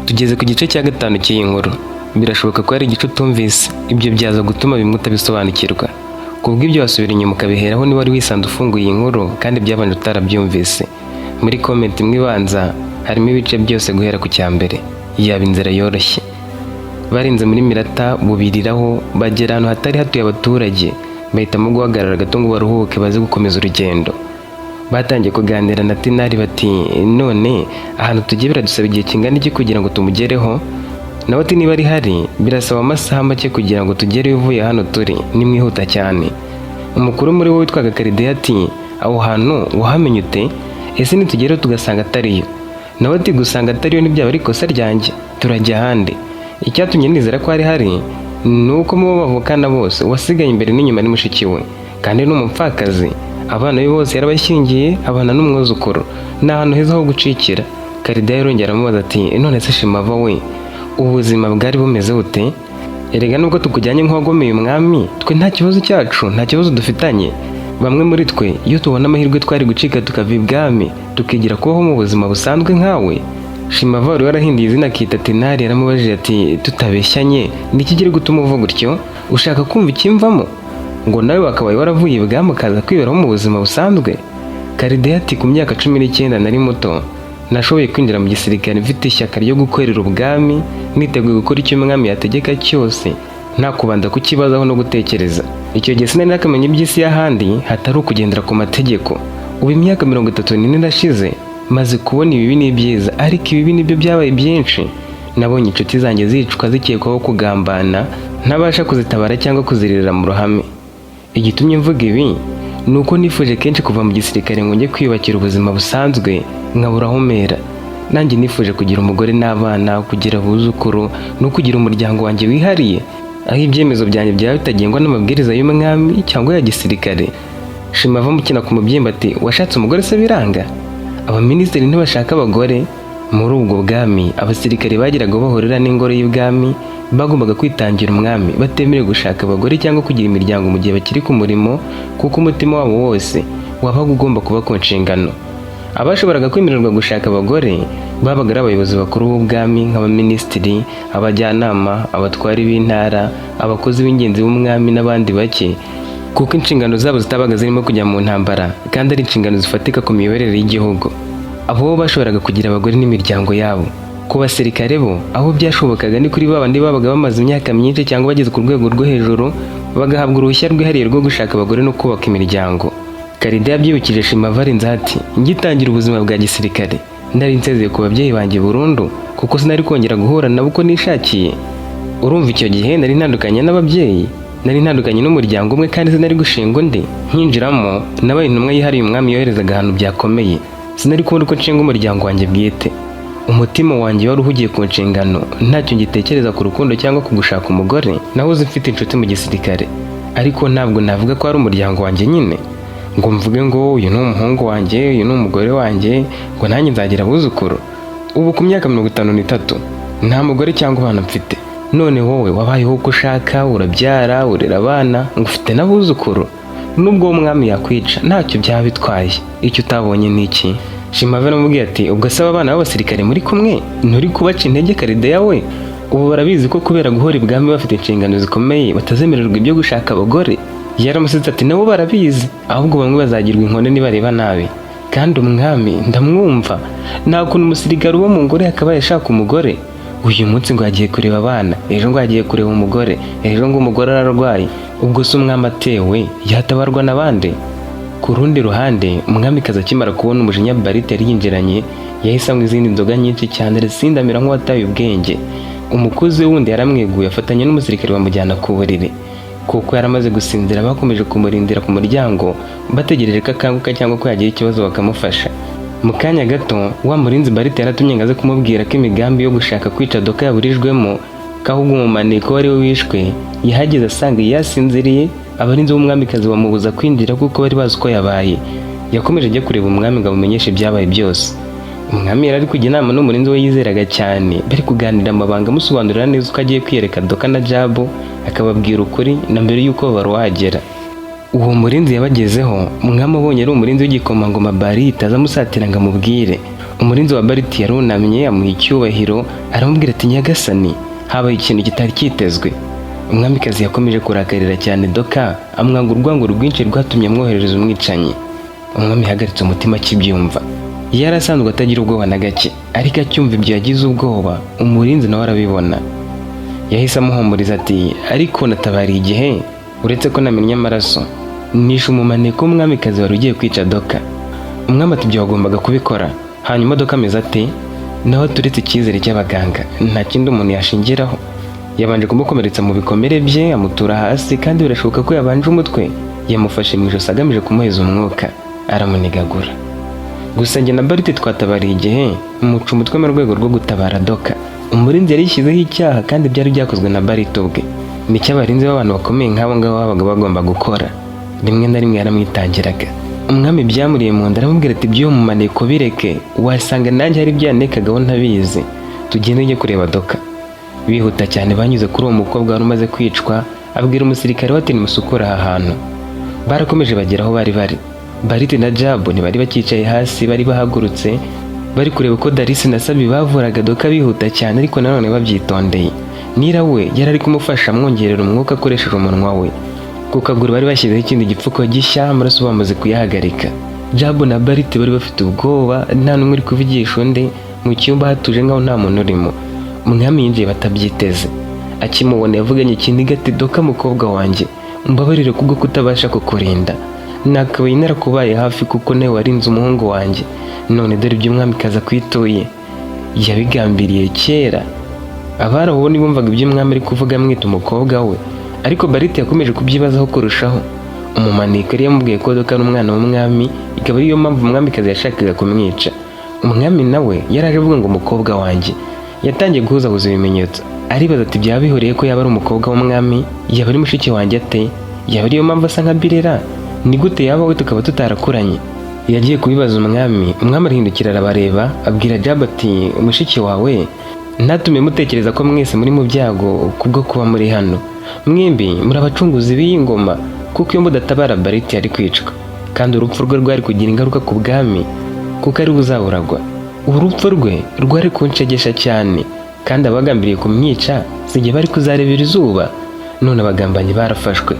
Tugeze ku gice cya gatanu cy'iyi nkuru. Birashoboka ko hari igice utumvise, ibyo byaza gutuma bimwe utabisobanukirwa. Kubw'ibyo wasubira inyuma ukabiheraho niba wari wisanze ufunguye iyi nkuru kandi byabanje utarabyumvise. Muri comment imwe ibanza harimo ibice byose guhera ku cya mbere, yaba inzira yoroshye. Barinze muri Mirata bubiriraho bagera ahantu hatari hatuye abaturage, bahitamo guhagarara gato ngo baruhuke baze gukomeza urugendo. Batangiye kuganira na Tinari bati none ahantu tugiye biradusaba igihe kingana iki kugira ngo tumugereho? Nawe ati niba ari hari birasaba amasaha make kugira ngo tugere uvuye hano turi, ni mwihuta cyane. Umukuru muri wo witwaga Karidea ati aho hantu wahamenye ute? Ese nitugereho tugasanga atariyo? Nawe ati gusanga atariyo ntibyaba ari ikosa ryanjye, turajya ahandi. Icyatumye nizera ko hari nuko mu bavukana bose wasigaye imbere n'inyuma ni mushiki we, kandi n'umupfakazi. Abana be bose yarabashyingiye, abana n'umwuzukuru, nta hantu heza ho gucikira. Karidea yarongera aramubaza ati none se Shimava we, ubuzima bwari bumeze bute? Erega nubwo tukujyanye nk'uwagomeye umwami, twe nta kibazo cyacu, nta kibazo dufitanye. Bamwe muri twe iyo tubona amahirwe twari gucika tukava ibwami tukigira kubaho mu buzima busanzwe nkawe. Shimava wari warahinduye izina akita Tinari yaramubajije ati tutabeshyanye niki kiri gutuma uvuga utyo? Ushaka kumva ikimvamo? Ngo nawe wakabaye waravuye ibwami ukaza kwiberaho mu buzima busanzwe? Karidea ati ku myaka 19 nari muto, nashoboye kwinjira mu gisirikare mfite ishyaka ryo gukorera ubwami, niteguye gukora icyo umwami yategeka cyose nta kubanza kukibazaho no gutekereza. Icyo gihe sinari nakamenya iby'isi y'ahandi hatari ukugendera ku mategeko. Ubu imyaka 34 irashize maze kubona ibibi n'ibyiza, ariko ibibi nibyo byabaye byinshi. Nabonye inshuti zanjye zicwa zikekwaho kugambana, ntabasha kuzitabara cyangwa kuziririra mu ruhame. Igitumye mvuga ibi nuko nifuje kenshi kuva mu gisirikare ngo njye kwiyubakira ubuzima busanzwe nkabura aho mera. Nanjye nifuje kugira umugore n'abana, kugira abuzukuru no kugira umuryango wanjye wihariye, aho ibyemezo byanjye byaba bitagengwa n'amabwiriza y'umwami cyangwa ya gisirikare. Shimava mukina ku mubyimba ati washatse umugore se biranga? Abaminisitiri ntibashaka abagore. Muri ubwo bwami abasirikare bagiraga bahurira n'ingoro y'ubwami, bagombaga kwitangira umwami, batemerewe gushaka abagore cyangwa kugira imiryango mu gihe bakiri ku murimo, kuko umutima wabo wose wabaga ugomba kuba ku nshingano. Abashoboraga kwemererwa gushaka abagore babaga ari abayobozi bakuru b'ubwami nk'abaminisitiri, abajyanama, abatwari b'intara, abakozi b'ingenzi b'umwami n'abandi bake, kuko inshingano zabo zitabaga zirimo kujya mu ntambara kandi ari inshingano zifatika ku miyoborere y'igihugu. Abo bashoboraga kugira abagore n'imiryango yabo. Ku basirikare bo aho byashobokaga ni kuri babandi babaga bamaze imyaka myinshi cyangwa bageze ku rwego rwo hejuru, bagahabwa uruhushya rwihariye rwo gushaka abagore no kubaka imiryango. Karidea yabyibukije Shimava arinze ati ngitangira ubuzima bwa gisirikare nari nsezeye ku babyeyi banjye burundu, kuko sinari kongera guhura nabo uko nishakiye. Urumva icyo gihe nari ntandukanye n'ababyeyi, nari ntandukanye n'umuryango umwe kandi sinari gushinga undi. Nkinjiramo nabaye intumwa yihariye umwami yoherezaga ahantu byakomeye. Sinari kubona uko nshinga umuryango wanjye bwite. Umutima wanjye wari uhugiye ku nshingano, ntacyo ngitekereza ku rukundo cyangwa ku gushaka umugore. Nahoze mfite inshuti mu gisirikare, ariko ntabwo navuga ko ari umuryango wanjye nyine, ngo mvuge ngo uyu ni umuhungu wanjye, uyu ni umugore wanjye, ngo nanjye nzagira abuzukuru. Ubu ku myaka 53 nta mugore cyangwa abana mfite. None wowe wabayeho uko ushaka, urabyara, urera abana, ngo ufite n'abuzukuru. Nubwo umwami yakwica ntacyo byaba bitwaye. Icyo utabonye ni iki? Shimava aramubwiye ati ubwo asaba abana b'abasirikare muri kumwe nturi kubaca intege Karidea we? Ubu barabizi ko kubera guhora ibwami bafite inshingano zikomeye batazemererwa ibyo gushaka abagore. Yaramusetse ati nabo barabizi, ahubwo bamwe bazagirwa inkone nibareba nabi. Kandi umwami ndamwumva, nta kuntu umusirikare uba mu ngore akaba yashaka umugore. Uyu munsi ngo yagiye kureba abana, ejo ngo yagiye kureba umugore, ejo ngo umugore ararwaye. Ubwo se umwami atewe yatabarwa n'abandi? Ku rundi ruhande umwamikazi akimara kubona umujinya Barite yari yinjiranye, yahise anywa izindi nzoga nyinshi cyane arasindamira nk'uwataye ubwenge. Umukozi wundi yaramweguye afatanya n'umusirikare bamujyana ku buriri, kuko yaramaze gusinzira. Bakomeje kumurindira ku muryango bategereje ko akanguka cyangwa ko yagira ikibazo bakamufasha. Mu kanya gato wa murinzi Barite yaratumye ngo aze kumubwira ko imigambi yo gushaka kwica Doka yaburijwemo, ko ahubwo umumaniko wari we wishwe. Yahageze asanga yasinziriye, abarinzi b'umwamikazi bamubuza kwinjira kuko bari bazi uko yabaye. Yakomeje ajya kureba umwami ngo amumenyeshe ibyabaye byose. Umwami yari ari kujya inama n'umurinzi we yizeraga cyane, bari kuganira amabanga amusobanurira neza uko agiye kwiyereka Doka na Jabu, akababwira ukuri na mbere y'uko baruhagera. Uwo murinzi yabagezeho, umwami abonye ari umurinzi w'igikomangoma Barite azamusatira ngo amubwire Umurinzi wa Bariti yarunamye amuha icyubahiro aramubwira ati nyagasani, habaye ikintu kitari kitezwe. Umwamikazi yakomeje kurakarira cyane Doka amwanga urwango rwinshi rwatumye amwoherereza umwicanyi. Umwami yahagaritse umutima akibyumva. Yari asanzwe atagira ubwoba na gake, ariko acyumva ibyo yagize ubwoba, umurinzi nawe arabibona. Yahise amuhumuriza ati ariko natabariye igihe, uretse ko namennye amaraso, nishe umumaneko w'umwamikazi wari ugiye kwica Doka. Umwami ati ibyo wagombaga kubikora. Hanyuma Doka ameze ate? Nawe turetse icyizere cy'abaganga nta kindi umuntu yashingiraho. Yabanje kumukomeretsa mu bikomere bye, amutura hasi, kandi birashoboka ko yabanje umutwe. Yamufashe mu ijosi agamije kumuheza umwuka, aramunigagura. Gusa njye na Bariti twatabariye igihe, muca umutwe mu rwego rwo gutabara Doka. Umurinzi yari yishyizeho icyaha kandi byari byakozwe na Bariti ubwe. Nicyo abarinzi b'abantu bakomeye nk'abo ngabo babaga bagomba gukora. Rimwe na rimwe yaramwitangiraga. Umwami byamuriye mu nda aramubwira ati by'uwo mumaneko bireke, wasanga nanjye hari ibyanekagaho ntabizi. Tugende ujye kureba Doka. Bihuta cyane banyuze kuri uwo mukobwa wari umaze kwicwa, abwira umusirikare ati nimusukure aha hantu. Barakomeje bagera aho bari bari. Bariti na Jabu ntibari bakicaye hasi, bari bahagurutse bari kureba ko Darisi na Sabi bavuraga Doka bihuta cyane, ariko nanone babyitondeye. Nira we yari ari kumufasha amwongerera umwuka akoresheje umunwa we. Ku kaguru bari bashyizeho ikindi gipfuko gishya, amaraso bamaze kuyahagarika. Jabu na Bariti bari bafite ubwoba, nta n'umwe uri kuvugisha undi. Mu cyumba hatuje nk'aho nta muntu urimo. Umwami yinjiye batabyiteze. Akimubona yavuganye ikiniga ati Doka mukobwa wanjye, mbabarire kubwo kutabasha kukurinda. Nakabaye narakubaye hafi kuko nawe warinze umuhungu wanjye, none dore ibyo umwamikazi akwituye. Yabigambiriye kera. Abari aho bumvaga ibyo umwami ari kuvuga amwita umukobwa we, ariko Bariti yakomeje kubyibazaho kurushaho. Umumaniko yari yamubwiye ko Doka ari umwana w'umwami, ikaba ariyo mpamvu umwamikazi yashakaga kumwica. Umwami nawe yaraje avuga ngo umukobwa wanjye. Yatangiye guhuzahuza ibimenyetso, aribaza ati byaba bihuriye ko yaba ari umukobwa w'umwami, yaba ari mushiki wanjye ate, yaba ariyo mpamvu asa nka Birera, ni gute yaba we tukaba tutarakuranye? Yagiye kubibaza umwami arahindukira arabareba, abwira Jabu ati mushiki wawe ntatume mutekereza ko mwese muri mu byago kubwo kuba muri hano. Mwembi muri abacunguzi b'iyi ngoma, kuko iyo mudatabara Bariti yari kwicwa, kandi urupfu rwe rwari kugira ingaruka ku bwami, kuko ari buzaburagwa. Urupfu rwe rwari kunshegesha cyane, kandi abagambiriye kumwica sinjye bari kuzarebera izuba. None abagambanyi barafashwe.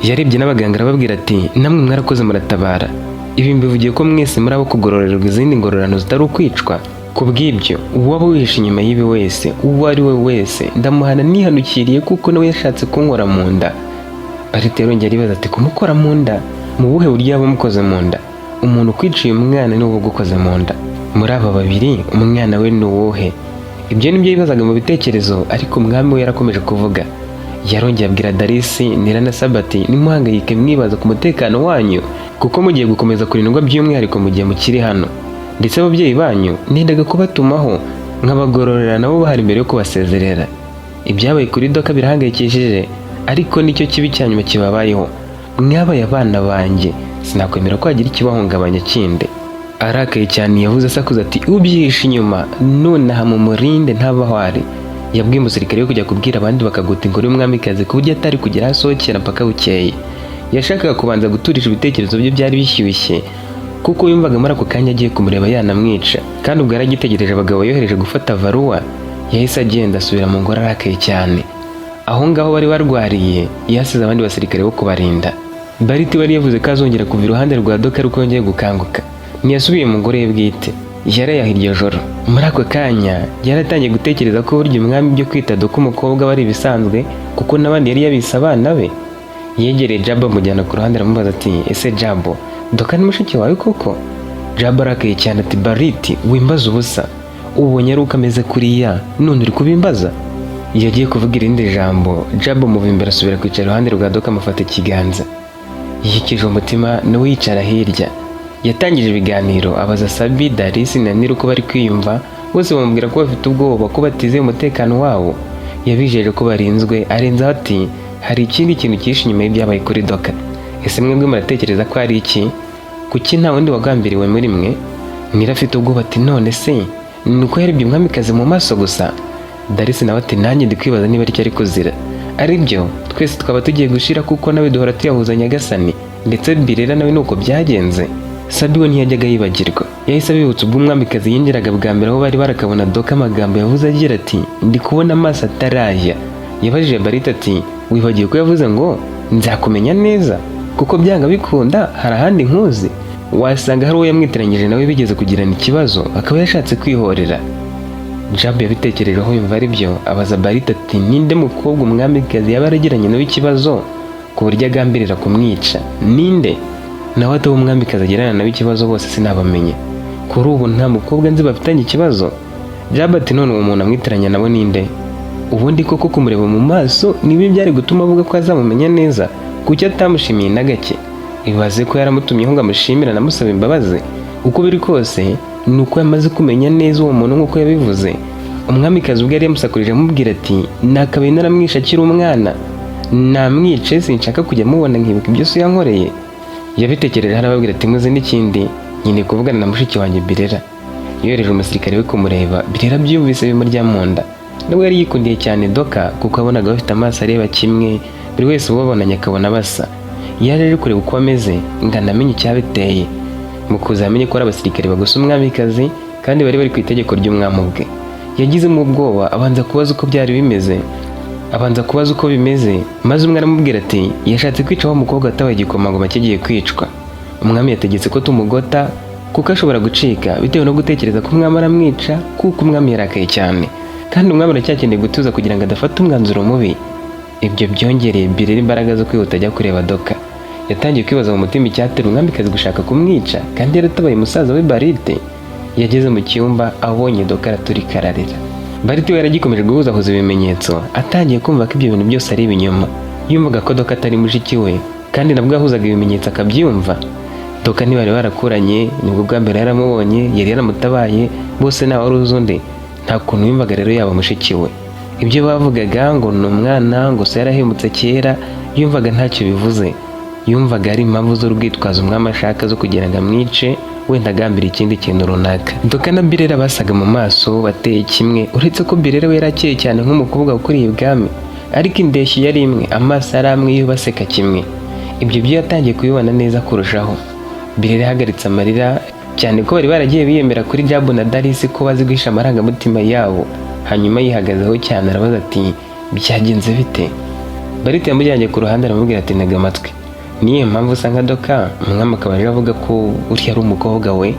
Yarebye n'abaganga arababwira ati namwe mwarakoze muratabara. Ibi mbivugiye ko mwese muri abo kugororerwa izindi ngororano zitari ukwicwa. Kubw'ibyo uwaba wihishe inyuma y'ibi wese, uwo ari we wese, ndamuhana nihanukiriye kuko nawe yashatse kunkora mu nda. Bariti yarongera aribaza ati kumukora mu nda? Mu buhe buryo yaba amukoze mu nda? Umuntu ukwiciye umwana ni uwo ugukoze mu nda. Muri aba babiri umwana we ni uwuhe? Ibyo nibyo yibazaga mu bitekerezo, ariko umwami we yarakomeje kuvuga. Yarongeye abwira Darisi, Nira na Sabati nimuhangayike mwibaza ku mutekano wanyu, kuko mugiye gukomeza kurindwa by'umwihariko mu gihe mukiri hano. Ndetse ababyeyi banyu nendaga kubatumaho nk'abagororera nabo bahari mbere yo kubasezerera. Ibyabaye kuri Doka birahangayikishije, ariko nicyo kibi cyanyuma kibabayeho. Mwabaye abana banjye, sinakwemera ko hagira ikibahungabanya kindi. Arakaye cyane yavuze asakuza ati ubyihishe inyuma, nonaha mumurinde ntabaho ari. Yabwiye umusirikare yo kujya kubwira abandi bakaguta ingoro y'umwamikazi ku buryo atari kugera asohokera mpaka bukeye. Yashakaga kubanza guturisha ibitekerezo bye byari bishyushye, kuko yumvaga muri ako kanya agiye kumureba yanamwica. Kandi ubwo yaragitegereje abagabo yohereje gufata Varuwa, yahise agenda asubira mu ngoro arakaye cyane. Aho ngaho bari barwariye yasize abandi basirikare bo kubarinda. Bariti wari yavuze ko azongera kuva iruhande rwa Doka ariko yongeye gukanguka. Ntiyasubiye mu ngoro ye bwite, yarayaha iryo joro. Muri ako kanya yaratangiye gutekereza ko burya umwami byo kwita Doka umukobwa bari ibisanzwe, kuko n'abandi yari yabise abana be. Yegereye Jabu amujyana ku ruhande aramubaza ati ese Jabu, Doka ni mushiki wawe koko? Jabu arakaye cyane ati Bariti wimbaza ubusa, ubonye ari uko ameze kuriya none uri kubimbaza? Yagiye kuvuga irindi jambo, Jabu muva imbere asubira kwicara iruhande rwa Doka amufata ikiganza. Yikije umutima nawe yicara hirya. Yatangije ibiganiro abaza Sabi, Darisi na Nira uko bari kwiyumva, bose bamubwira ko bafite ubwoba ko batizeye umutekano wabo. Yabijeje ko barinzwe, arenzaho ati hari ikindi kintu cyinshi nyuma y'ibyabaye kuri Doka. Ese mwebwe muratekereza ko ari iki? Kuki nta wundi wagambiriwe muri mwe? Nira afite ubwoba ati none se ni uko yarebye umwamikazi mu maso gusa? Darisi nawe ati nanjye ndi kwibaza niba aricyo ari kuzira. Ari byo twese twaba tugiye gushira kuko nawe duhora tuyahuza nyagasani, ndetse Birera nawe nuko byagenze. Sabi we ntiyajyaga yibagirwa. yahise abibutsa ubwo umwamikazi yinjiraga bwa mbere aho bari barakabona Doka amagambo yavuze agira ati ndi kubona amaso ataraya. Yabajije Barita ati wibagiwe ko yavuze ngo nzakumenya neza kuko byanga bikunda hari ahandi nkuzi. Wasanga hari uwo yamwitiranyije nawe bigeze kugirana ikibazo akaba yashatse kwihorera. Jab yabitekerejeho yumva ari byo abaza Barita ati ninde mukobwa umwamikazi yaba yaragiranye nawe ikibazo ku buryo agambirira kumwica? Ninde? Nawe ati umwamikazi agirana nawe ikibazo bose sinabamenye. Kuri ubu nta mukobwa nzi bafitanye ikibazo. Jab ati none uwo muntu amwitiranya nabo ninde? Ubundi koko kumureba mu maso nibi byari gutuma avuga ko azamumenya neza kuki atamushimiye na gake. Ibaze ko yaramutumyeho ngo amushimira namusaba imbabazi. Uko biri kose nuko yamaze kumenya neza uwo muntu nk'uko yabivuze. Umwamikazi ubwo yari yamusakurije amubwira ati nakabaye naramwishe akiri umwana, namwice sinshaka kujya mubona nkibuka ibyo so yankoreye. Yabitekereje arababwira ati muze n'ikindi nyine kuvugana na mushiki wanjye Birera. Yohereje umusirikare we kumureba. Birera byumvise bimurya mu nda. Nubwo yari yikundiye cyane Doka kuko abonaga bafite amaso areba kimwe, buri wese ubabonanye akabona basa. Yaje aje kureba uko ameze ngo anamenye icyabiteye. Mu kuza yamenye ko ari abasirikare bagusa umwamikazi kandi bari ku itegeko ry'umwami ubwe. Yagizemo ubwoba abanza kubaza uko byari bimeze. Maze umwe aramubwira ati yashatse kwica wa mukobwa atabaye igikomangoma kigiye kwicwa. Umwami yategetse ko tumugota kuko ashobora gucika bitewe no gutekereza ko umwami aramwica kuko umwami yarakaye cyane. Kandi umwami aracyakeneye gutuza kugira ngo adafata umwanzuro mubi. Ibyo byongereye Birera imbaraga zo kwihuta ajya kureba Doka. Yatangiye kwibaza mu mutima icyatera umwamikazi gushaka kumwica kandi yaratabaye musaza we Barite. Yageze mu cyumba abonye Doka araturika ararira. Barite we yaragikomeje guhuzahuza ibimenyetso atangiye kumva ko ibyo bintu byose ari ibinyoma. Yumvaga ko Doka atari mushiki we kandi nabwo yahuzaga ibimenyetso akabyumva. Doka ntibari barakuranye, nibwo bwa mbere yaramubonye, yari yaramutabaye, bose nta wari uzi undi. Nta kuntu yumvaga rero yaba mushiki we. Ibyo bavugaga ngo ni umwana ngo se yarahemutse kera yumvaga ntacyo bivuze. Yumvaga ari impamvu z'urwitwazo umwami ashaka zo kugira ngo amwice wenda agambira ikindi kintu runaka. Doka na Birera basaga mu maso bateye kimwe uretse ko Birera we yarakeye cyane nk'umukobwa ukuriye ibwami, ariko indeshyi yari imwe, amaso ari amwe yo baseka kimwe. Ibyo byo yatangiye kubibona neza kurushaho. Birera yahagaritse amarira cyane ko bari baragiye biyemera kuri Jab na Darisi ko bazi guhisha amarangamutima yabo. Hanyuma yihagazeho cyane arabaza ati byagenze bite? Barite yamujyanye ku ruhande aramubwira ati ntega amatwi, niyo mpamvu usa nka Doka? Umwami akaba avuga ko uriya ari umukobwa we.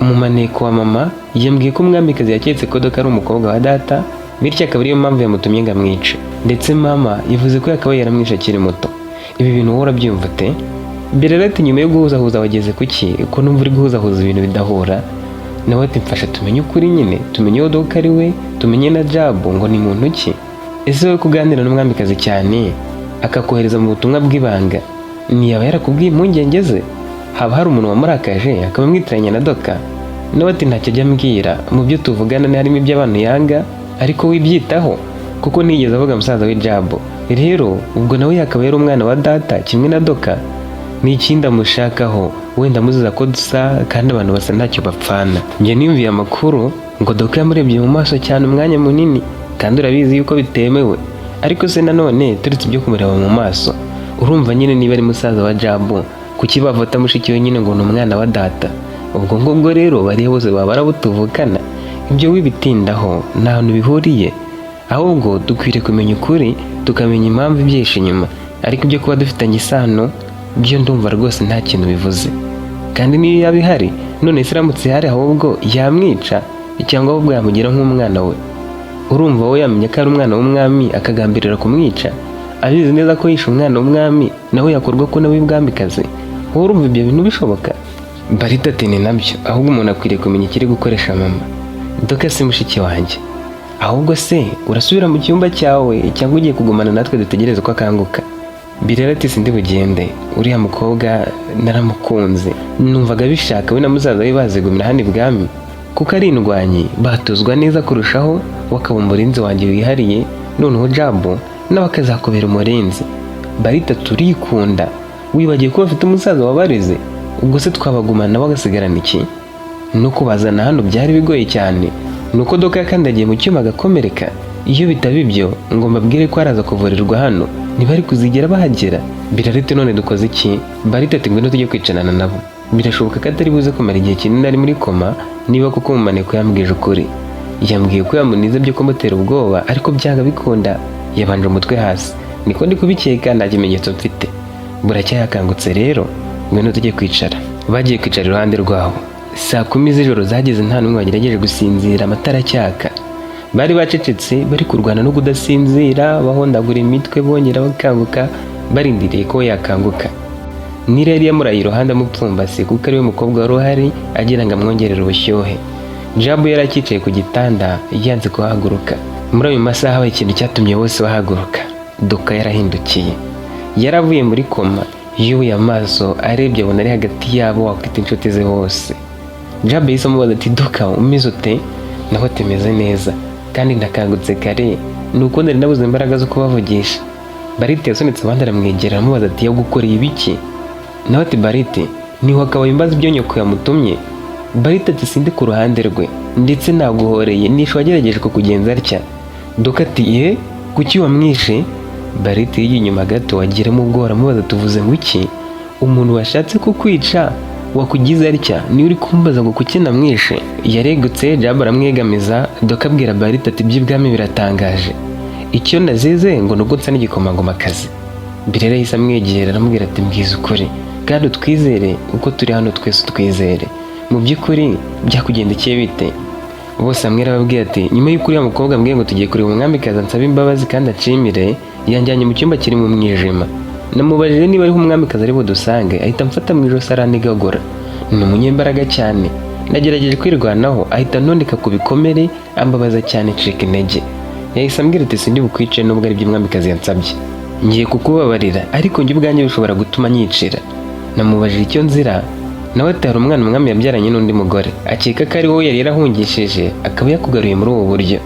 Umumaneko wa mama yambwiye ko umwamikazi yaketse ko Doka ari umukobwa wa data, bityo akaba ariyo mpamvu yamutumye ngo amwice. Ndetse mama yavuze ko yakabaye yaramwishe akiri muto. Ibi bintu wowe urabyumva ute? Birera ati nyuma yo guhuzahuza wageze kuki ko numva uri guhuzahuza ibintu bidahura? Nawe ati mfasha tumenye ukuri nyine, tumenye uwo Doka ari we, tumenye na Jab ngo ni muntu ki. Ese wowe kuganira n'umwamikazi cyane akakohereza mu butumwa bw'ibanga ntiyaba yarakubwiye impungenge ze? Haba hari umuntu wamurakaje akaba amwitiranya na Doka? Nawe ati ntacyo ajya ambwira, mu byo tuvugana harimo iby'abantu yanga ariko wibyitaho kuko ntigeze avuga musaza we Jab. Rero ubwo nawe yakaba yari umwana wa data kimwe na Doka. Ni ikindi amushakaho wenda muziza ko dusa kandi abantu basa ntacyo bapfana. Njye nimviye amakuru ngo Doka yamurebye mu maso cyane umwanya munini kandi urabizi yuko bitemewe. Ariko se nanone turetse ibyo kumureba mu maso, urumva nyine niba ari musaza wa Jab kuki bavota mushiki we nyine ngo ni umwana wa data? Ubwo ngubwo rero bariya bose baba barabutuvukana. Ibyo wibitindaho nta hantu bihuriye, ahubwo dukwiriye kumenya ukuri tukamenya impamvu ibyishe inyuma. Ariko ibyo kuba dufitanye isano byo ndumva rwose nta kintu bivuze. Kandi niyo yaba ihari none se iramutse ihari ahubwo yamwica cyangwa ahubwo yamugira nk'umwana we? Urumva wowe yamenya ko ari umwana w'umwami akagambirira kumwica abizi neza ko yishe umwana w'umwami nawe yakorwa ko nawe ibwamikazi? Wowe urumva ibyo bintu bishoboka? Barita ati ni nabyo, ahubwo umuntu akwiriye kumenya ikiri gukoresha mama. Doka si mushiki wanjye. Ahubwo se urasubira mu cyumba cyawe cyangwa ugiye kugumana natwe dutegereze ko akanguka? Birera ati sindi bugende, uriya mukobwa naramukunze, numvaga bishaka we na musaza we bazigumira hano ibwami kuko ari indwanyi batuzwa neza kurushaho, wakaba umurinzi wanjye wihariye, noneho Jab nawe akazakubera umurinzi. Barita turikunda, wibagiye ko bafite umusaza wabarize? Ubwo se twabagumana bagasigarana iki? Nuko bazana hano byari bigoye cyane, nuko Doka yakandagiye mu cyuma agakomereka. Iyo bitaba ibyo ngo mbabwire ko araza kuvurirwa hano, ntibari kuzigera bahagera. Birarite none dukoze iki? Barita ati ngwino tujye kwicarana nabo. birashoboka ko atari buze kumara igihe kinini ari muri koma niba kuko mu maneko yambwije ukuri. Yambwiye ko yamunize byo kumutera ubwoba ariko byanga bikunda yabanje umutwe hasi. Niko ndi kubikeka nta kimenyetso mfite. Buracya yakangutse rero ngwino tujye kwicara. Bagiye kwicara iruhande rwaho. Saa 10 z'ijoro zageze nta n'umwe wagerageje gusinzira, amatara cyaka. Bari bacecetse bari kurwana no kudasinzira, bahondagura imitwe bongera bakanguka barindiriye ko yakanguka. Nira yari yamuraye iruhande amupfumbase kuko ari we mukobwa wari uhari agira ngo amwongerere ubushyuhe. Jabu yari akicaye ku gitanda yanze kuhaguruka. Muri ayo masaha habaye ikintu cyatumye bose bahaguruka. Doka yarahindukiye. Yaravuye muri koma, yubuye amaso arebye abona ari hagati yabo wakwita inshuti ze hose. Jabu yahise amubaza ati Doka umeze ute? Naho temeze neza kandi ndakangutse kare nuko nari nabuze imbaraga zo kubavugisha. Barite yasonetse abandi aramwegera amubaza ati yagukoreye ibiki? Naho ati Barite niho akabaye imbaza ibyo nyoko yamutumye. Barite ati sindi ku ruhande rwe ndetse naguhoreye nisho wagerageje kukugenza atya. Doka ati kuki wamwishe? Barite yigiye inyuma gato agiramo ubwora amubaza tuvuze ngo iki? Umuntu washatse kukwica wakugize atya ni uri kumbaza ngo kuki namwishe? Yaregutse Jabu aramwegamiza. Doka abwira Barite ati by'ibwami biratangaje. Icyo nazize ngo nubwo nsa n'igikomangomakazi. Birera yahise amwegera aramubwira ati mbwiza ukuri kandi utwizere uko turi hano twese utwizere. Mu by'ukuri byakugendekeye bite? Bose amwe arababwira ati nyuma y'uko uriya mukobwa ambwiye ngo tugiye kureba umwamikazi ansaba imbabazi kandi acimire, yanjyanye mu cyumba kiri mu mwijima. Namubajije niba ariho umwamikazi ari budusange, ahita amfata mu ijosi aranigagura. Ni umunyembaraga cyane. Nagerageje kwirwanaho ahita anondeka ku bikomere ambabaza cyane ncika intege. Yahise ambwira ati sindi bukwice nubwo ari byo umwamikazi yansabye. Ngiye kukubabarira ariko njye ubwanjye bishobora gutuma nyicira. Namubajije icyo nzira, nawe ati hari umwana umwami yabyaranye n'undi mugore, akeka ko ari wowe yari yarahungishije akaba yakugaruye muri ubu buryo.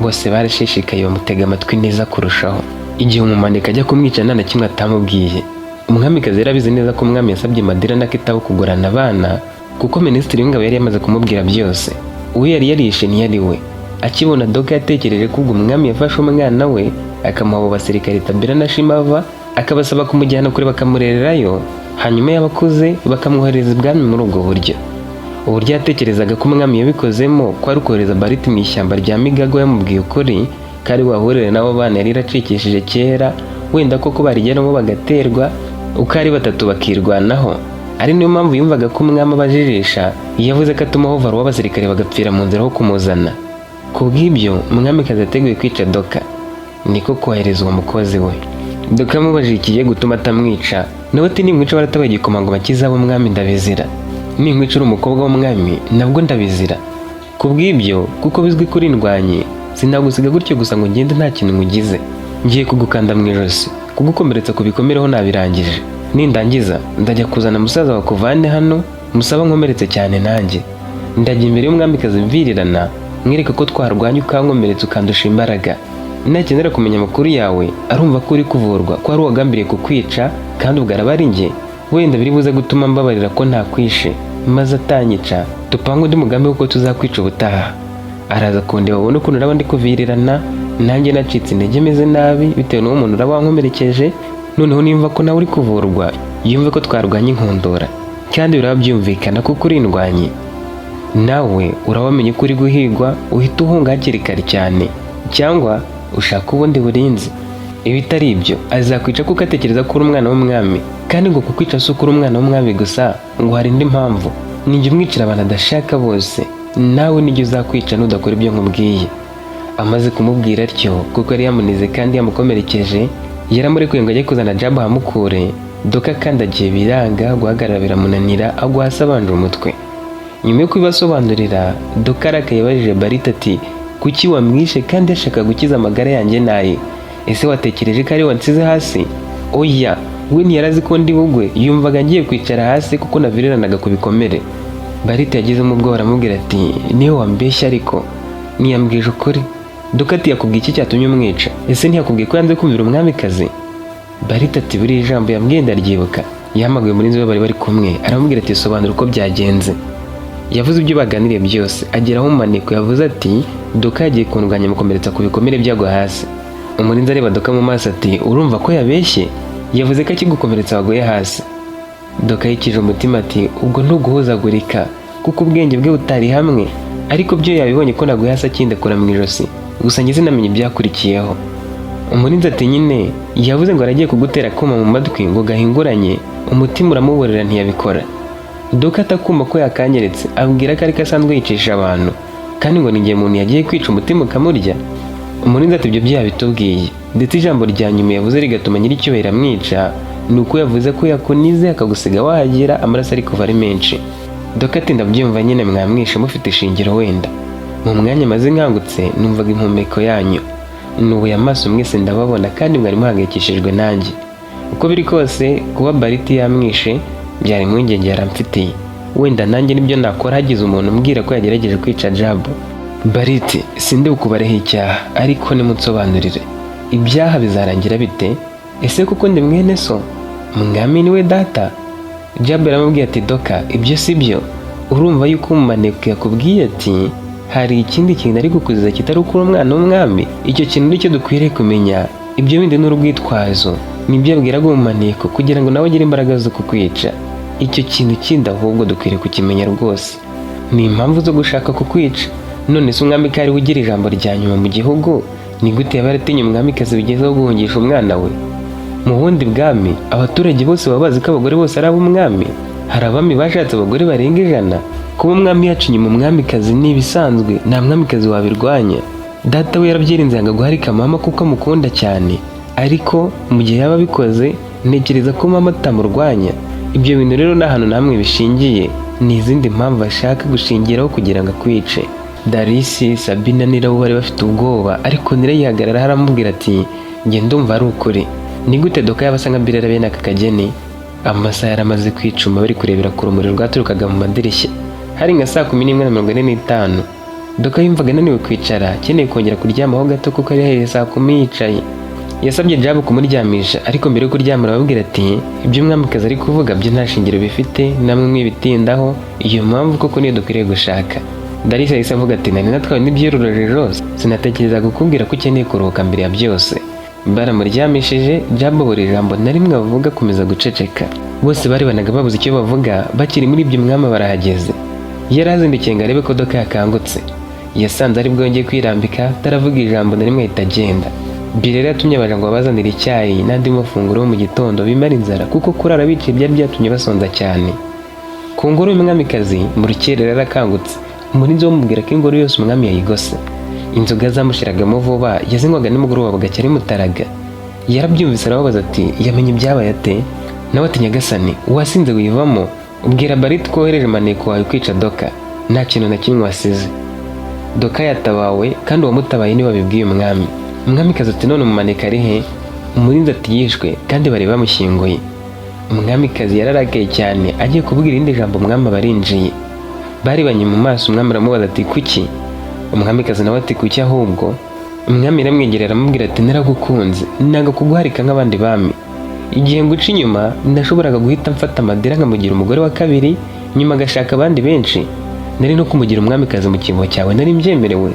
Bose barashishikaye bamutega amatwi neza kurushaho. Igihe umumanika ajya kumwica nta na kimwe atamubwiye. Umwamikazi yarabizi neza ko umwami yasabye Madira na Kitabo kugurana abana kuko minisitiri w'ingabo yari yamaze kumubwira byose. Uwo yari yarishe ntiyari we. Akibona Doka yatekereje ko ubwo umwami yafashe umwana we akamuha abo basirikare Tabira na Shimava akabasaba kumujyana kure bakamurererayo, hanyuma y'abakuze bakamwohereza ibwami muri ubwo buryo. Uburyo yatekerezaga ko umwami yabikozemo ko ari kohereza Barite mu ishyamba rya Migago yamubwiye ukuri kari wahurire n'abo bana yari yaracikishije kera, wenda koko barigeramo bagaterwa uko ari batatu bakirwanaho. Ari niyo mpamvu yumvaga ko umwami abajijisha yavuze ko atumaho varo w'abasirikare bagapfira mu nzira ho kumuzana. Kubw'ibyo umwamikazi yateguye kwica Doka, niko kohereza uwo mukozi we. Doka amubajije ikigiye gutuma atamwica, nawe ati nimwica baratabaye igikomangoma kizaba umwami ndabizira, nimwica uri umukobwa w'umwami nabwo ndabizira. Kubw'ibyo kuko bizwi kuri ndwanye sinagusiga gutyo gusa ngo ngende nta kintu ngugize. Ngiye kugukanda mu ijosi kugukomeretsa ku bikomereho nabirangije. Nindangiza ndajya kuzana musaza wa kuvane hano musaba nkomeretse cyane nanjye. Ndajya imbere y'umwamikazi mvirirana mwereka ko twarwanye ukankomeretsa ukandusha imbaraga. Nakenera kumenya amakuru yawe arumva ko uri kuvurwa ko ari uwagambiriye kukwica kandi ubwo araba ari njye, wenda biri buze gutuma mbabarira ko ntakwishe maze atanyica tupanga undi mugambi w'uko tuzakwica ubutaha. Araza kundeba abone ukuntu uraba ndi kuvirirana nanjye nacitse intege meze nabi bitewe n'uwo muntu uraba wankomerekeje. Noneho nimva ko nawe uri kuvurwa yumve ko twarwanye inkondora kandi biraba byumvikana kuko uri indwanyi, nawe urabamenye ko uri guhigwa uhita uhunga hakiri kare cyane cyangwa ushaka ubundi burinzi. Ibitari ibyo azakwica kuko atekereza ko uri umwana w'umwami, kandi ngo kukwica si uko uri umwana w'umwami gusa, ngo hari indi mpamvu. Nijye umwicira abantu adashaka bose, nawe nijye uzakwica nudakora ibyo nkubwiye. Amaze kumubwira atyo kuko yari yamunize kandi yamukomerekeje, yaramurekuye ngo ajye kuzana Jabu ahamukure. Doka kandi agiye biranga, guhagarara biramunanira agwa hasi abanje umutwe. Nyuma yo kubibasobanurira, Doka arakaye yabajije Barite ati kuki wamwishe kandi yashaka gukiza amagara yanjye naye? Ese watekereje ko ari wansize hasi? Oya, we ntiyarazi ko ndi bugwe, yumvaga ngiye kwicara hasi kuko naviriranaga ku bikomere. Barite yagizemo ubwoba aramubwira ati niyo wambeshya ariko ntiyambwije ukuri. Doka ati yakubwiye iki cyatumye umwica? Ese ntiyakubwiye ko yanze kumvira umwamikazi? Barite ati buri ijambo yambwiye ndaryibuka. Yahamagaye umurinzi we bari kumwe aramubwira ati sobanura uko byagenze. Yavuze ibyo baganiriye byose ageraho umaniko yavuze ati Doka yagiye kundwanya mukomeretsa ku bikomere byagwa hasi. Umurinzi areba Doka mu maso ati urumva ko yabeshye? Yavuze ko akigukomeretsa waguye hasi. Doka yikije umutima ati ubwo ntuguhuzagurika kuko ubwenge bwe butari hamwe, ariko byo yabibonye ko naguye hasi akindekura mu ijosi, gusa njye sinamenye ibyakurikiyeho. Umurinzi ati nyine yavuze ngo aragiye kugutera akuma mu matwi ngo gahinguranye, umutima uramuborera ntiyabikora. Doka atakuma ko yakanyeretse abwira ko ariko asanzwe yicisha abantu kandi ngo ninjye muntu yagiye kwica umutima ukamurya. Umurinzi ati ibyo byabitubwiye, ndetse ijambo rya nyuma yavuze rigatuma nyiricyubahiro amwica ni uko yavuze ko yakunize akagusiga wahagera amaraso ari kuva ari menshi. Doka ati ndabyumva nyine mwamwishe mufite ishingiro wenda. Mu mwanya maze nkangutse numvaga impumeko yanyu, nubuye amaso mwese ndababona kandi mwari muhangayikishijwe nanjye. Uko biri kose kuba Bariti yamwishe byari impungenge yaramfitiye, wenda nanjye nibyo nakora hagize umuntu umbwira ko yagerageje kwica Jabu. Bariti sindi bukubareho icyaha, ariko nimutsobanurire ibyaha bizarangira bite? Ese kuko ndi mwene so? Mwami ni we data? Jabu yaramubwiye ati Doka ibyo si byo, urumva yuko umumaneko yakubwiye ati hari ikindi kintu ari kukuziza kitari ukuri umwana w'umwami? Icyo kintu nicyo dukwiriye kumenya, ibyo bindi ni urwitwazo, nibyo abwiraga umumaneko kugira ngo nawe agire imbaraga zo kukwica. Icyo kintu kindi ahubwo dukwiriye kukimenya rwose, ni impamvu zo gushaka kukwica. None se umwami kari ugira ijambo rya nyuma mu gihugu, ni gute yaba yaratinya umwamikazi bigezeho guhungisha umwana we? Mu bundi bwami abaturage bose baba bazi ko abagore bose ari ab'umwami. Hari abami bashatse abagore barenga 100. Kuba umwami yaca inyuma umwamikazi ni ibisanzwe, nta mwamikazi wabirwanya. Data we yarabyirinze yanga guharika mama kuko amukunda cyane, ariko mu gihe yaba abikoze ntekereza ko mama atamurwanya. Ibyo bintu rero nta hantu namwe bishingiye, ni izindi mpamvu ashaka gushingiraho kugira ngo akwice. Darisi, Sabina n'Irabo bari bafite ubwoba, ariko Nira yihagarara aramubwira ati njye ndumva ari ukuri. Ni gute Doka yabasa nka Birera bene aka kageni? Amasaha yaramaze kwicuma bari kurebera ku rumuri rwaturukaga mu madirishya. Hari nka saa 11:45. Doka yumvaga ananiwe kwicara, akeneye kongera kuryamaho gato kuko yari yahereye saa 10 yicaye. Yasabye Jabu kumuryamisha, ariko mbere yo kuryama arababwira ati ibyo umwamikazi ari kuvuga byo nta shingiro bifite, namwe mwibitindaho, iyo mpamvu koko niyo dukwiriye gushaka. Darisa yahise avuga ati nari natwawe n'ibyirurije rose, sinatekereza kukubwira ko ukeneye kuruhuka mbere ya byose. Baramuryamishije, Jabu buri jambo na rimwe avuga akomeza guceceka. Bose bari banaga babuze icyo bavuga, bakiri muri ibyo umwami barahageze. Yari azindukiye ngo arebe ko Doka yakangutse. Yasanze ari bwongeye kwirambika, ataravuga ijambo na rimwe ahita agenda. Birera yatumye abaja ngo babazanire icyayi n'andi mafunguro mu gitondo bimara inzara, kuko kurara bicaye byari byatumye basonza cyane. Ku ngoro y'umwamikazi mu rukerera yarakangutse, umurinzi wamubwira ko ingoro yose umwami yayigose. Inzoga zamushiragamo vuba yazinywaga nimugoroba bugacya ari mutaraga. Yarabyumvise arababaza ati yamenye ibyabaye ate? Nawe ati nyagasani wasinze wivamo, ubwira Bariti ko wohereje maneko wawe kwica Doka, nta kintu na kimwe wasize. Doka yatabawe kandi uwamutabaye niwe babibwiye umwami. Umwamikazi ati none umumaneko ari he? Umurinzi ati yishwe kandi bari bamushyinguye. Umwamikazi yararakaye cyane, agiye kuvuga irindi jambo umwami abarinjiye. Baribanye mu maso, umwami aramubaza ati kuki? Umwamikazi nawe ati kuki ahubwo? Umwami aramwegerera aramubwira ati naragukunze, nanga kuguharika nk'abandi bami. Igihe nguca inyuma ndashoboraga guhita mfata Madira nkamugira umugore wa kabiri, nyuma agashaka abandi benshi. Nari no kumugira umwamikazi mu kibo cyawe nari mbyemerewe.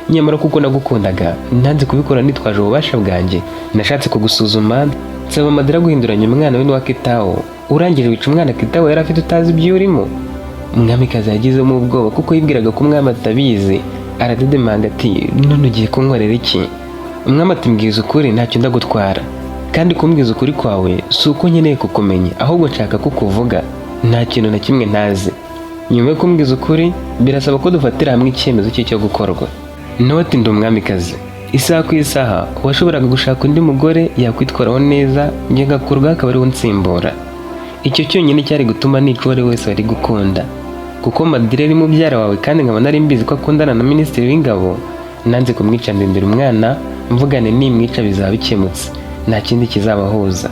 Nyamara kuko nagukundaga ntanze kubikora nitwaje ububasha bwanjye. Nashatse kugusuzuma nsaba Madira guhinduranya umwana we n'uwa Kitawo, urangije wica umwana Kitawo yari afite utazi ibyo urimo. Umwamikazi yagizemo ubwoba kuko yibwiraga ko umwami atabizi, aradedemanga ati none ugiye kunkorera iki? Umwami ati mbwiza ukuri ntacyo ndagutwara, kandi kumbwiza ukuri kwawe si uko nkeneye kukumenya, ahubwo nshaka kukuvuga nta kintu na kimwe ntazi. Nyuma yo kumbwiza ukuri birasaba ko dufatira hamwe icyemezo cyo gukorwa. Nawe ati ndi umwamikazi, isaha ku isaha washoboraga gushaka undi mugore yakwitwaraho neza, njye ngakurwa akaba ariwe unsimbura. Icyo cyonyine cyari gutuma nica uwo ari wese wari gukunda, kuko Madira ari mubyara wawe kandi nkaba nari mbizi ko akundana na minisitiri w'ingabo. Nanze kumwica ndindira umwana, mvugane nimwica bizaba bikemutse, nta kindi kizabahuza.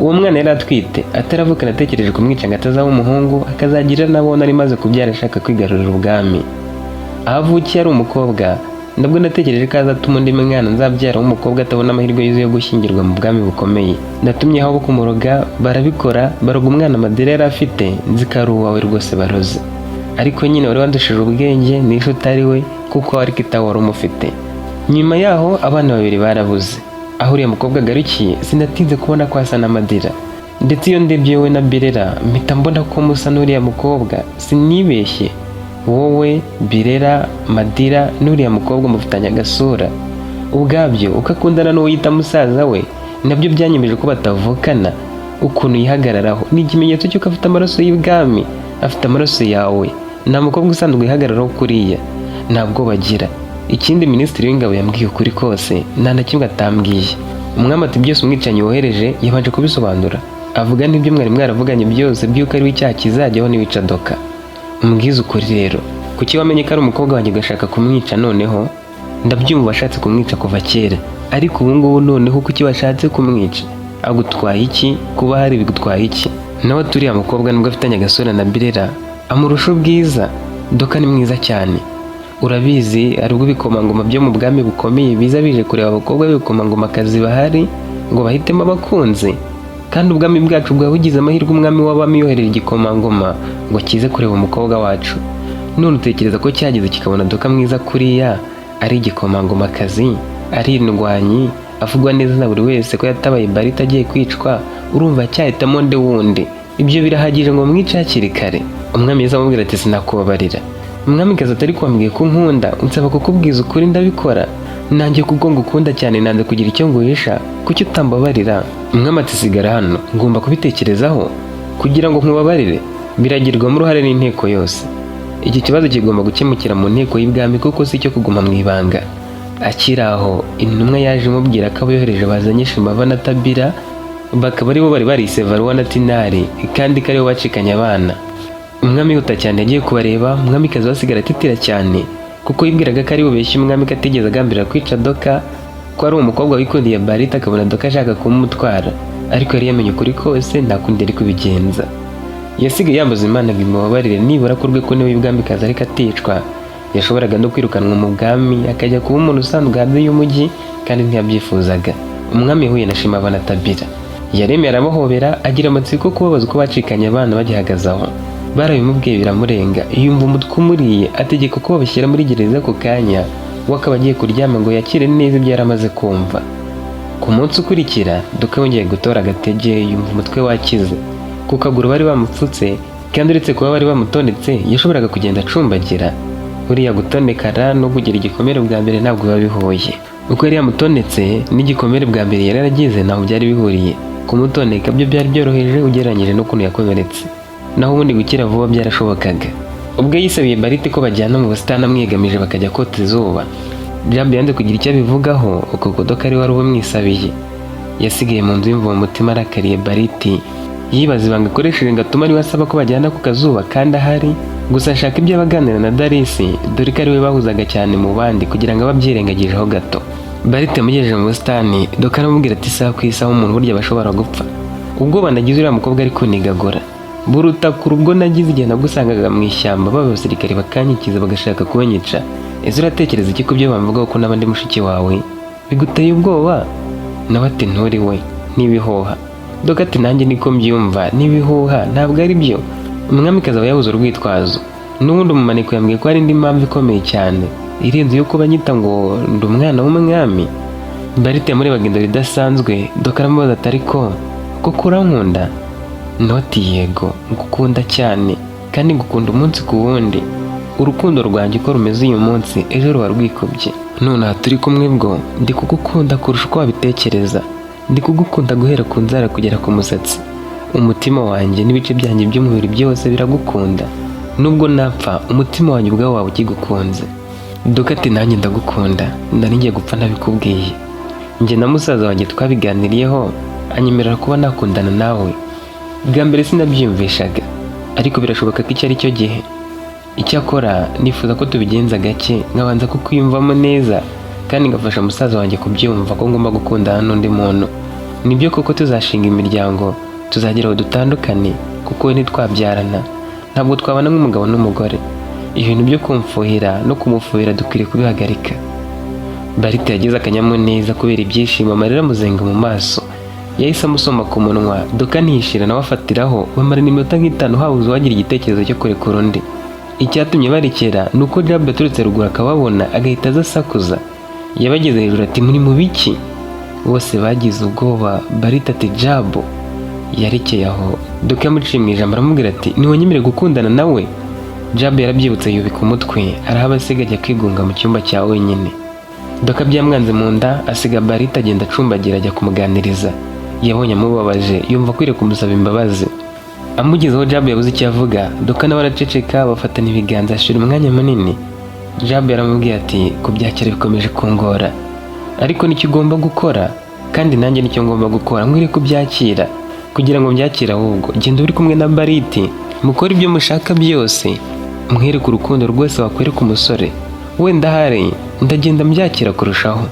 Uwo mwana yari atwite, ataravuka natekereje kumwica ngo atazaba umuhungu akazagira nabo nari maze kubyara ashaka kwigarurira ubwami. Aho avukiye ari umukobwa, nabwo natekereje ko azatuma undi mwana nzabyara w'umukobwa atabona amahirwe yuzuye yo gushyingirwa mu bwami bukomeye. Natumye aho kumuroga barabikora, baroga umwana Madira yari afite, nzi ko ari uwawe rwose baroze. Ariko nyine wari wandushije ubwenge nisho utari we, kuko wari Kitawo wari umufite. Nyuma yaho abana babiri barabuze. Aho uriya mukobwa agarukiye sinatinze kubona ko asa na Madira. ndetse iyo ndebye wowe na Birera mpita mbona ko musa n'uriya mukobwa. Sinibeshye, wowe Birera, Madira n'uriya mukobwa mufitanye agasura. Ubwabyo ukakundana n'uwo yita musaza we nabyo byanyemeje ko batavukana. Ukuntu yihagararaho ni ikimenyetso cy'uko afite amaraso y'ibwami, afite amaraso yawe. Nta mukobwa usanzwe yihagararaho kuriya, ntabwo bagira. Ikindi Minisitiri w'Ingabo yambwiye ukuri kose, nta na kimwe atambwiye. Umwami ati byose umwicanyi wohereje yabanje kubisobanura, avuga n'ibyo mwari mwaravuganye byose by'uko ari we icyaha kizajyaho niwica Doka. Umbwize ukuri rero, kuki wamenye ko ari umukobwa wanjye ugashaka kumwica noneho? Ndabyumva washatse kumwica kuva kera, ariko ubu ngubu noneho kuki washatse kumwica? Agutwaye iki? Kuba hari bigutwaye iki? Nawe turiya mukobwa nubwo afitanye agasura na Birera amurusha ubwiza. Doka ni mwiza cyane, urabizi ari ubwo ibikomangoma byo mu bwami bukomeye biza bije kureba abakobwa b'ibikomangomakazi bahari ngo bahitemo abakunzi. Kandi ubwami bwacu bwaba bugize amahirwe umwami w'abami yoherera igikomangoma ngo kize kureba umukobwa wacu. None utekereza ko cyageze kikabona Doka mwiza kuriya, ari igikomangomakazi, ari indwanyi, avugwa neza na buri wese ko yatabaye Barita agiye kwicwa, urumva cyahitamo nde wundi? Ibyo birahagije ngo mwice hakiri kare. Umwami yaza amubwira ati sinakubabarira. Umwamikazi atari kwambwiye ko nkunda, unsaba kukubwiza ukuri ndabikora. Nanjye kubwo ngukunda cyane nanze kugira icyo nguhisha, kuki utambabarira? Umwami ati sigara hano, ngomba kubitekerezaho kugira ngo nkubabarire. Biragirwamo uruhare n'inteko yose. Iki kibazo kigomba gukemukira mu nteko y'ibwami kuko si cyo kuguma mu ibanga. Akiri aho intumwa yaje imubwira ko abo yohereje bazanye Shimava na Tabira, bakaba aribo bari barise Varuwa na Tinari, kandi ko aribo bacikanye abana. Umwami yihuta cyane yagiye kubareba. Umwamikazi wasigara atitira cyane kuko yibwiraga ko ari bubeshye umwami ko atigeze agambirira kwica Doka, ko ari umukobwa wikundiye Barita akabona Doka ashaka kumutwara, ariko yari yamenye ukuri kose nta kundi ari kubigenza. Yasigaye yambaza Imana ngo imubabarire nibura ko rwe ko niwe w'ibwamikazi ariko aticwa. Yashoboraga no kwirukanwa mu bwami akajya kuba umuntu usanzwe hanze y'umujyi, kandi ntiyabyifuzaga. Umwami yahuye na Shimava na Tabira, yaremeye arabahobera, agira amatsiko kubabaza uko bacikanye abana bagihagaze aho. Barabimubwiye biramurenga, yumva umutwe umuriye, ategeka ko babashyira muri gereza ako kanya, we akaba agiye kuryama ngo yakire neza ibyo yari amaze kumva. Ku munsi ukurikira Doka yongeye gutora agatege, yumva umutwe wakize. Ku kaguru bari bamupfutse, kandi uretse kuba bari bamutondetse yashoboraga kugenda acumbagira. Buriya gutonekara no kugira igikomere bwa mbere ntabwo biba bihuye. Uko yari yamutondetse n'igikomere bwa mbere yari yaragize ntabwo byari bihuriye. Kumutoneka byo byari byoroheje ugereranyije n'ukuntu yakomeretse, naho ubundi gukira vuba byarashobokaga. Ubwo yisabiye Barita ko bajyana mu busitani amwigamije bakajya kota izuba. Jambo yanze kugira icyo abivugaho, uko Doka ari wari umwisabiye. Yasigaye mu nzu yumva mu mutima arakariye Bariti, yibaza ibanga akoresheje ngatuma ari wasaba ko bajyana ku kazuba kandi ahari. Gusa ashaka ibyo abaganira na Darisi, dore ko ari we bahuzaga cyane mu bandi kugira ngo ababyirengagijeho gato. Barita yamugejeje mu busitani, Doka aramubwira ati isaha ku isaha umuntu burya bashobora gupfa. Ubwoba nagize uriya mukobwa ari kunigagura buruta kuri ubwo nagize igihe nagusangaga mu ishyamba b'abasirikare bakanyikiza bagashaka kubanyica. Ese uratekereza iki ku byo bamvugaho ko n'abandi mushiki wawe biguteye ubwoba? Nawe ati nturi we, n'ibihoha. Doka ati nanjye niko mbyumva, n'ibihuha ntabwo ari byo. Umwamikazi aba yabuze urwitwazo. N'ubundi umumaniko yambwiye ko hari indi mpamvu ikomeye cyane irenze yuko banyita ngo ndi umwana w'umwami. Barita yamurebaga indoro idasanzwe. Doka aramubaza ati ariko koko urankunda? Noti yego, ngukunda cyane kandi ngukunda umunsi ku wundi. Urukundo rwanjye uko rumeze uyu munsi ejo ruba rwikubye. None aha turi kumwe bwo ndi kugukunda kurusha uko wabitekereza. Ndi kugukunda guhera ku nzara kugera ku musatsi. Umutima wanjye n'ibice byanjye by'umubiri byose biragukunda. Nubwo napfa umutima wanjye ubwawo waba ukigukunze. Doka ati nanjye ndagukunda, nari ngiye gupfa ntabikubwiye. Njye na musaza wanjye twabiganiriyeho, anyemerera kuba nakundana nawe. Bwa mbere sinabyiyumvishaga, ariko birashoboka ko icyo ari cyo gihe. Icyakora nifuza ko tubigenza gake, nkabanza kukwiyumvamo neza, kandi ngafasha musaza wanjye kubyumva ko ngomba gukundana n'undi muntu. Nibyo koko tuzashinga imiryango, tuzagera aho dutandukane, kuko we ntitwabyarana, ntabwo twabana nk'umugabo n'umugore. Ibintu byo kumfuhira no kumufuhira dukwiriye kubihagarika. Barita yagize akanyamuneza kubera ibyishimo, amarira amuzenga mu maso. Yahise amusoma ku munwa. Doka ntiyishira nawe afatiraho, bamara iminota nk'itanu habuze uwagira igitekerezo cyo kurekura undi. Icyatumye barekera ni uko Jabu yaturutse ruguru akababona agahita aza asakuza. Yabageze hejuru ati muri mu biki? Bose bagize ubwoba. Barita ati Jabu, yarekeye aho Doka yamuciye mu ijambo aramubwira ati ntiwanyemereye gukundana nawe. Jab yarabyibutse yubika umutwe arahaba asiga ajya kwigunga mu cyumba cya wenyine. Doka byamwanze mu nda asiga Bariti agenda acumbagira ajya kumuganiriza. Yabonye amubabaje yumva akwiriye kumusaba imbabazi. Amugezeho Jab yabuze icyo avuga, Doka nawe araceceka bafatana ibiganza ashira umwanya munini. Jab yaramubwiye ati kubyakira bikomeje kungora, ariko nicyo ugomba gukora kandi nanjye nicyo ngomba gukora, nkwiriye kubyakira. Kugira ngo mbyakire ahubwo genda uri kumwe na Bariti mukora ibyo mushaka byose, mwereke urukundo rwose wakwereka umusore, wenda hari ndagenda mbyakira kurushaho.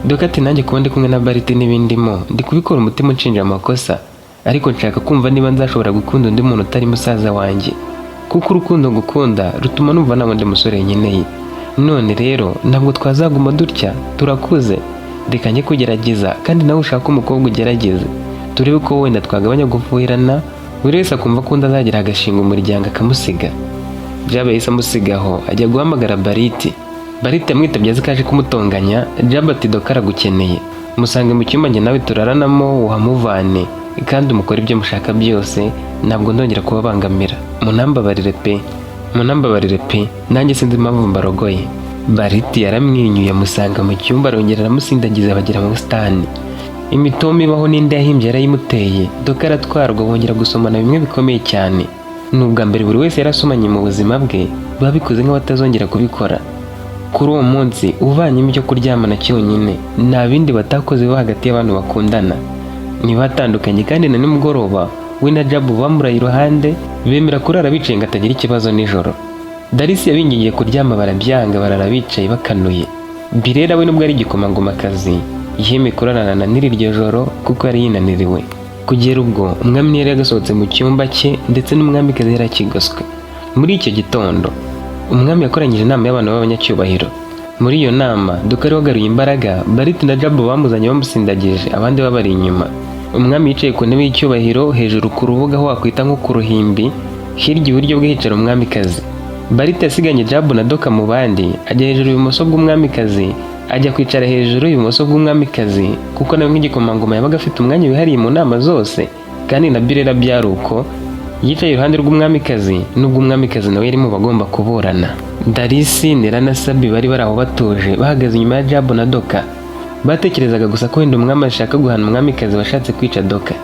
Doka ati nanjye kuba ndi kumwe na Bariti n'ibindimo ndi kubikora umutima unshinja amakosa, ariko nshaka kumva niba nzashobora gukunda undi muntu utari musaza wanjye, kuko urukundo ngukunda rutuma numva nta wundi musore nkeneye. None rero ntabwo twazaguma dutya, turakuze, reka njye kugerageza kandi nawe ushaka umukobwa ugerageze, turebe ko wenda twagabanya gufuhirana, buri wese akumva ko undi azagira agashinga umuryango akamusiga. Jab yahise amusigaho ajya guhamagara Bariti. Bariti yamwitabye azi ko aje kumutonganya. Jab ati Doka aragukeneye, musange mu cyumba njye nawe turaranamo uhamuvane kandi umukora ibyo mushaka byose, ntabwo ndongera kubabangamira, munambabarire pe nanjye sinzi impamvu mbarogoye. Bariti yaramwenyuye amusanga mu cyumba arongera aramusindagiza bagera mu busitani. Imitoma ibaho n'indi yahimbye yarayimuteye. Doka aratwarwa bongera gusomana bimwe bikomeye cyane. Nubwa mbere buri wese yarasomanye mu buzima bwe, babikoze nk'abatazongera kubikora. Kuri uwo munsi uvanyemo icyo kuryamana cyonyine, nta bindi batakoze bo hagati y'abantu bakundana. Ntibatandukanye kandi na nimugoroba we na Jab bamuraye iruhande, bemera kurara bicaye ngo atagira ikibazo nijoro. Darisi yabingingiye kuryama barabyanga, barara bicaye bakanuye. Birera we nubwo ari igikomangomakazi yemeye kurarana n'iryo joro kuko yari yinaniriwe. Kugera ubwo umwami yari yagasohotse mu cyumba cye ndetse n'umwamikazi yari akigoswe. Muri icyo gitondo umwami yakoranyije inama y'abantu b'abanyacyubahiro. Muri iyo nama Doka yari wagaruye imbaraga, Bariti na Jab bamuzanye bamusindagije abandi babari inyuma. Umwami yicaye ku ntebe y'icyubahiro hejuru ku rubuga aho wakwita nko ku ruhimbi, hirya iburyo bwe hicara umwamikazi. Bariti yasiganye Jab na Doka mu bandi, ajya hejuru ibumoso bw'umwamikazi, ajya kwicara hejuru ibumoso bw'umwamikazi kuko nawe nk'igikomangoma yabaga afite umwanya wihariye mu nama zose. Kandi na Birera byari uko, yicaye iruhande rw'umwamikazi nubwo umwamikazi nawe yari mu bagomba kuburana. Darisi, Nera na Sabi bari aho batuje bahagaze inyuma ya Jab na Doka. Batekerezaga gusa ko wenda umwami ashaka guhana umwamikazi washatse kwica Doka.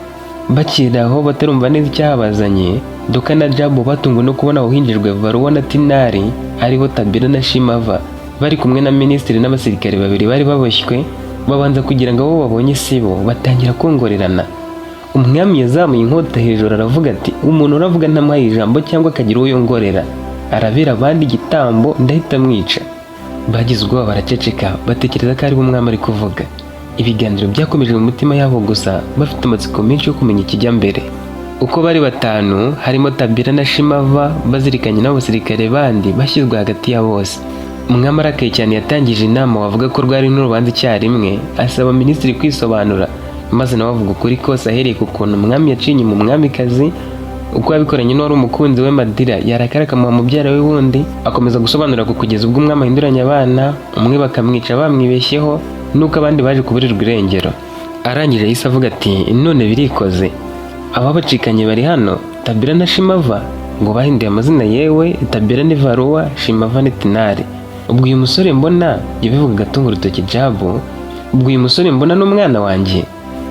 Bakiri aho batarumva neza icyahabazanye, Doka na Jab batunguwe no kubona aho hinjijwe Varuwa na Tinari, aribo Tabira na Shimava, bari kumwe na minisitiri n'abasirikare babiri bari baboshywe. Babanza kugira ngo abo babonye isibo batangira kongorerana. Umwami yazamuye inkota hejuru aravuga ati umuntu uravuga ntamuhaye ijambo cyangwa akagira uwo yongorera arabera abandi igitambo ndahita mwica. Bagize ubwoba baraceceka batekereza ko ari umwami ari kuvuga. Ibiganiro byakomeje mu mutima yabo gusa bafite amatsiko menshi yo kumenya ikijya mbere. Uko bari batanu harimo Tabira na Shimava bazirikanye n'abasirikare bandi bashyizwe hagati ya bose. Umwami arakaye cyane yatangije inama wavuga ko rwari n'urubanza icyarimwe, asaba minisitiri kwisobanura maze nawe avuga ukuri kose ahereye ku kuntu umwami yaciye inyuma umwamikazi, uko yabikoranye n'uwari umukunzi we Madira yarakara akamuha mubyara we wundi, akomeza gusobanura ku kugeza ubwo umwami ahinduranya abana, umwe bakamwica bamwibeshyeho nuko abandi baje kuburirwa irengero. Arangije yahise avuga ati none birikoze, aba bacikanye bari hano Tabira na Shimava ngo bahinduye amazina, yewe Tabira ni Varuwa, Shimava ni Tinari. Ubwo uyu musore mbona yabivuga gatunga urutoki Jab, ubwo uyu musore mbona n'umwana wanjye.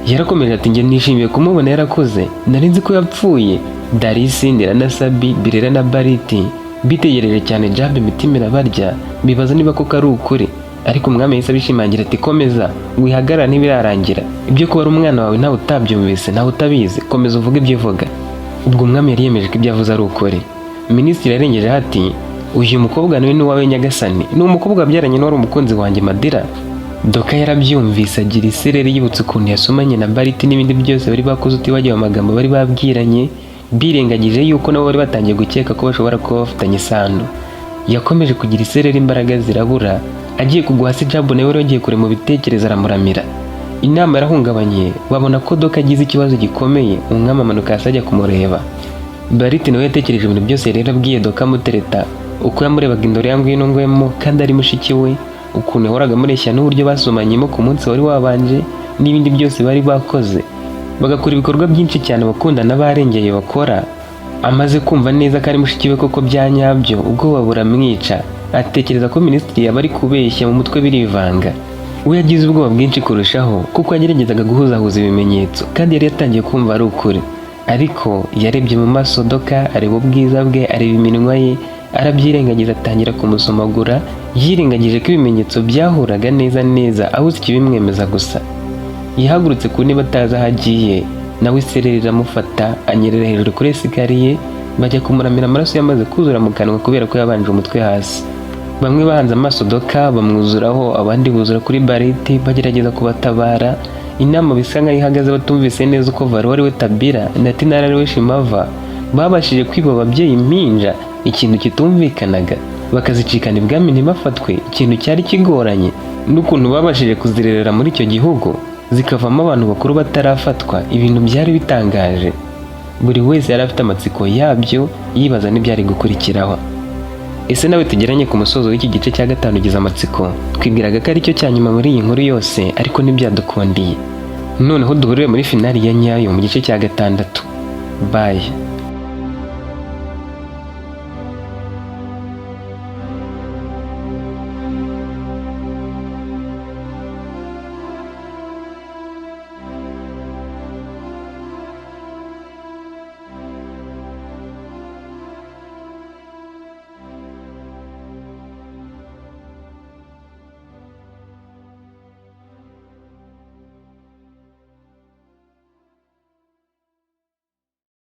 Yarakomeje ati njye nishimiye kumubona yarakuze, nari nzi ko yapfuye. Darisi, Nera na Sabi, Birera na Bariti bitegereje cyane Jab, imitima irabarya bibaza niba koko ari ukuri. Ariko umwami yahise abishimangira ati komeza wihagarara ntibirarangira, ibyo kuba ari umwana wawe ntawe utabyumvise ntawe utabizi, komeza uvuge ibyo uvuga. Ubwo umwami yari yemeje ko ibyo avuze ari ukuri. Minisitiri yarengeje ati uyu mukobwa nawe ni uwawe nyagasani, ni umukobwa wabyaranye n'uwari umukunzi wanjye Madira. Doka yarabyumvise agira isereri yibutse ukuntu yasomanye na Bariti n'ibindi byose bari bakoze utibagiwe amagambo bari babwiranye, birengagije yuko nabo bari batangiye gukeka ko bashobora kuba bafitanye isano. Yakomeje kugira isereri, imbaraga zirabura, agiye kugwa hasi Jab nawe wari wagiye kure mu bitekerezo aramuramira. Inama yarahungabanye babona ko Doka agize ikibazo gikomeye, umwami amanuka hasi ajya kumureba. Bariti nawe yatekereje ibintu byose rero abwiye Doka amutereta, uko yamurebaga indoro yangwino ngwemo kandi ari mushiki we, ukuntu yahoraga amureshya n'uburyo basomanyemo ku munsi wari wabanje n'ibindi byose bari bakoze. bagakora ibikorwa byinshi cyane abakundana barengeye bakora. Amaze kumva neza ko ari mushiki we koko bya nyabyo, ubwoba buramwica, atekereza ko minisitiri yaba ari kubeshya, mu mutwe birivanga. We yagize ubwoba bwinshi kurushaho kuko yageragezaga guhuzahuza ibimenyetso kandi yari yatangiye kumva ari ukuri. Ariko yarebye mu maso Doka, areba ubwiza bwe, areba iminwa ye, arabyirengagiza, atangira kumusomagura, yirengagije ko ibimenyetso byahuraga neza abuze ikibimwemeza gusa. Yahagurutse ku ntebe atazi aho agiye, nawe isereri iramufata, anyerera hejuru kuri esikariye, bajya kumuramira amaraso yamaze kuzura mu kanwa kubera ko yabanje umutwe hasi. Bamwe bahanze amaso Doka bamwuzuraho, abandi buzura kuri Bariti bagerageza kubatabara. Inama bisa nkaho ihagaze, batumvise neza uko Varo ari we Tabira na Tinara ari we Shimava babashije kwiba ababyeyi impinja, ikintu kitumvikanaga, bakazicikana ibwami ntibafatwe, ikintu cyari kigoranye. N'ukuntu babashije kuzirerera muri icyo gihugu zikavamo abantu bakuru batarafatwa, ibintu byari bitangaje. Buri wese yari afite amatsiko yabyo, yibaza n'ibyari gukurikiraho. Ese nawe tugeranye ku musozo w'iki gice cya 5 ugize amatsiko? Twibwiraga ko ari cyo cya nyuma muri iyi nkuru yose, ariko ntibyadukundiye. Noneho duhurire muri finali ya nyayo mu gice cya 6. Bye.